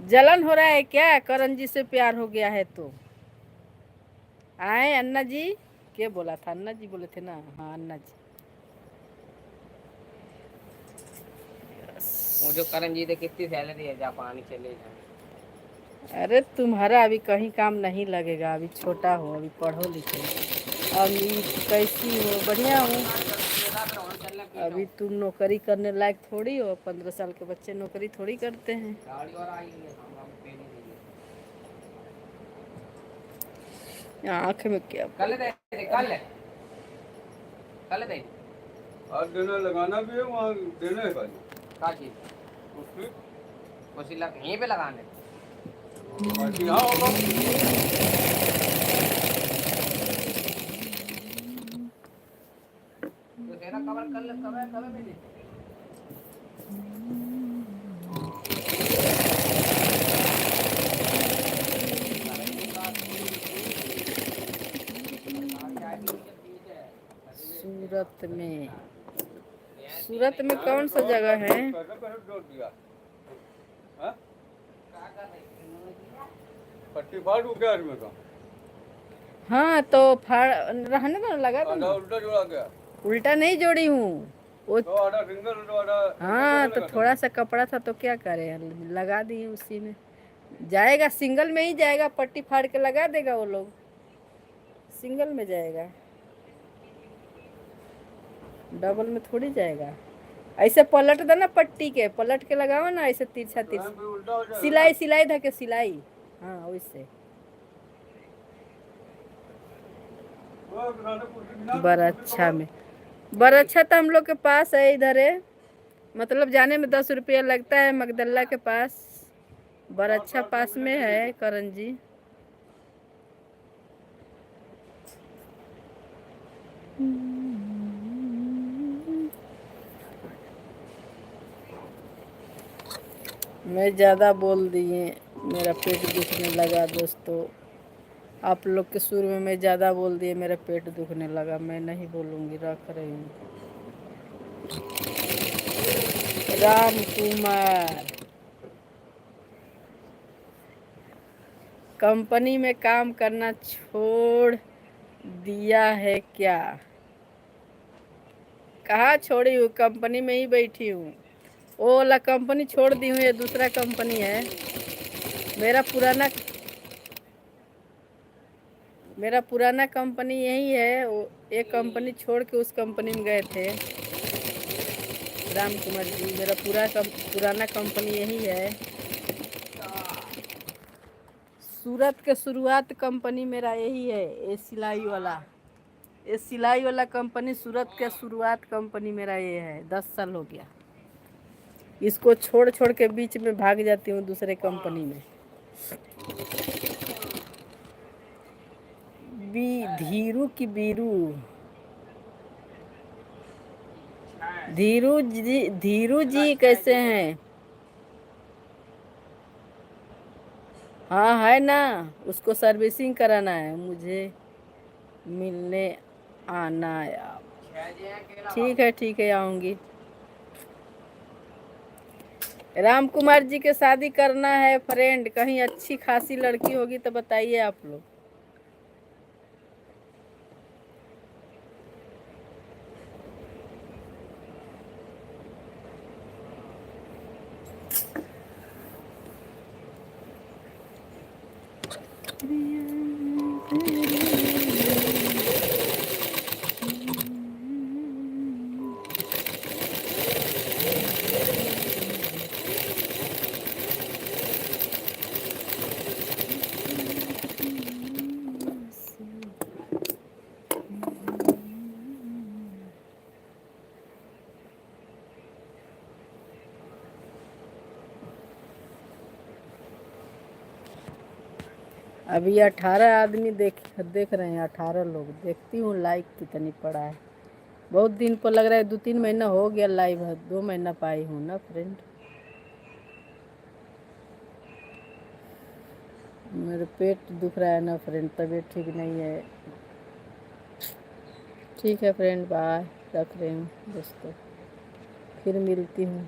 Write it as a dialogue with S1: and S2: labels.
S1: जलन हो रहा है क्या? करण जी से प्यार हो गया है तो आए अन्ना जी। क्या बोला था? अन्ना जी बोले थे ना। हाँ अन्ना जी।
S2: वो जो करण जी थे कितनी सैलरी है जापान चले जाए।
S1: अरे तुम्हारा अभी कहीं काम नहीं लगेगा, अभी छोटा हो, अभी पढ़ो लिखो। अभी कैसी हो? बढ़िया हो। अभी तुम नौकरी करने लायक थोड़ी हो, 15 साल के बच्चे नौकरी थोड़ी करते हैं। आँख में क्या?
S2: कल आज देना लगाना भी है, वहाँ देना है खाली क्या चीज उसकी उसी लग यहीं पे लगाने बाकी हाँ होगा। तो तेरा कवर कर ले कवर में नहीं
S1: सूरत में, सूरत में कौन सा जगह है?
S2: पट्टी फाड़ क्या इसमें का?
S1: हाँ तो फाड़ रहने दो, लगा दो ना।
S2: उल्टा जोड़ा गया।
S1: उल्टा नहीं जोड़ी हूँ वो।
S2: तो आधा सिंगल तो आधा
S1: हाँ तो थोड़ा सा कपड़ा था तो क्या करें, लगा दिए उसी में। जाएगा सिंगल में ही जाएगा, पट्टी फाड़ के लगा देगा वो लोग, सिंगल में जाएगा, डबल में थोड़ी जाएगा। ऐसे पलट दो ना, पट्टी के पलट के लगाओ ना, ऐसे तिरछा तिरछा सिलाई सिलाई धके सिलाई। हाँ वैसे बरच्छा में। बरच्छा तो हम लोग के पास है, इधर है, मतलब जाने में 10 रुपया लगता है मगदल्ला के पास। बरच्छा पास में है करण जी। मैं ज़्यादा बोल दिए, मेरा पेट दुखने लगा दोस्तों। आप लोग के सुर में मैं ज़्यादा बोल दिए, मेरा पेट दुखने लगा। मैं नहीं बोलूँगी, रख रही हूँ। राम कुमार कंपनी में काम करना छोड़ दिया है क्या? कहाँ छोड़ी हूँ, कंपनी में ही बैठी हूँ। वो वाला कंपनी छोड़ दी हूँ, ये दूसरा कंपनी है। मेरा पुराना कंपनी यही है। वो एक कंपनी छोड़ के उस कंपनी में गए थे। राम कुमार जी, मेरा पुराना कंपनी यही है। सूरत के शुरुआत कंपनी मेरा यही है, ये सिलाई वाला। ये सिलाई वाला कंपनी सूरत के शुरुआत कंपनी मेरा ये है। 10 साल हो गया। इसको छोड़ छोड़ के बीच में भाग जाती हूँ दूसरे कंपनी में। धीरू की बीरू, धीरू जी कैसे हैं? हाँ है ना, उसको सर्विसिंग कराना है, मुझे मिलने आना है आप। ठीक है आऊँगी। राम कुमार जी के शादी करना है फ्रेंड, कहीं अच्छी खासी लड़की होगी तो बताइए आप लोग। अभी 18 आदमी देख रहे हैं, 18 लोग। देखती हूँ लाइक कितनी पड़ा है। बहुत दिन पर लग रहा है, 2-3 महीना हो गया लाइव है, 2 महीना पाई हूँ ना फ्रेंड। मेरे पेट दुख रहा है ना फ्रेंड, तबीयत ठीक नहीं है। ठीक है फ्रेंड, बाय, रख रही हूँ दोस्तों, फिर मिलती हूँ।